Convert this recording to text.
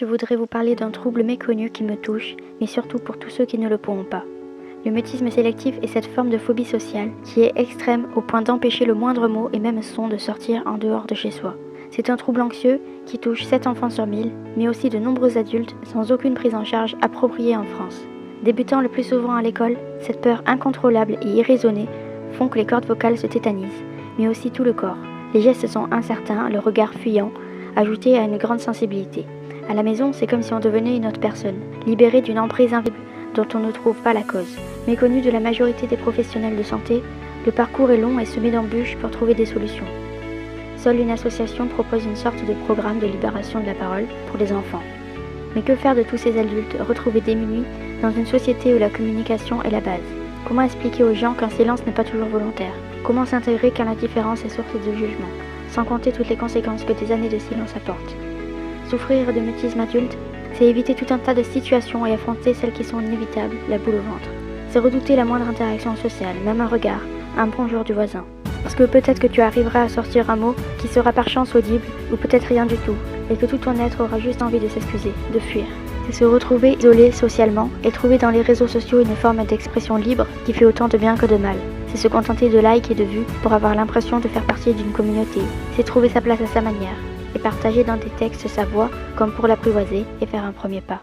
Je voudrais vous parler d'un trouble méconnu qui me touche, mais surtout pour tous ceux qui ne le pourront pas. Le mutisme sélectif est cette forme de phobie sociale qui est extrême au point d'empêcher le moindre mot et même son de sortir en dehors de chez soi. C'est un trouble anxieux qui touche 7 enfants sur 1000, mais aussi de nombreux adultes sans aucune prise en charge appropriée en France. Débutant le plus souvent à l'école, cette peur incontrôlable et irraisonnée font que les cordes vocales se tétanisent, mais aussi tout le corps. Les gestes sont incertains, le regard fuyant, ajouté à une grande sensibilité. À la maison, c'est comme si on devenait une autre personne, libérée d'une emprise invisible dont on ne trouve pas la cause. Méconnu de la majorité des professionnels de santé, le parcours est long et semé d'embûches pour trouver des solutions. Seule une association propose une sorte de programme de libération de la parole pour les enfants. Mais que faire de tous ces adultes retrouvés démunis dans une société où la communication est la base? Comment expliquer aux gens qu'un silence n'est pas toujours volontaire? Comment s'intégrer quand la différence est source de jugement? Sans compter toutes les conséquences que des années de silence apportent. Souffrir de mutisme adulte, c'est éviter tout un tas de situations et affronter celles qui sont inévitables, la boule au ventre. C'est redouter la moindre interaction sociale, même un regard, un bonjour du voisin. Parce que peut-être que tu arriveras à sortir un mot qui sera par chance audible, ou peut-être rien du tout, et que tout ton être aura juste envie de s'excuser, de fuir. C'est se retrouver isolé socialement et trouver dans les réseaux sociaux une forme d'expression libre qui fait autant de bien que de mal. C'est se contenter de likes et de vues pour avoir l'impression de faire partie d'une communauté. C'est trouver sa place à sa manière et partager dans des textes sa voix comme pour l'apprivoiser et faire un premier pas.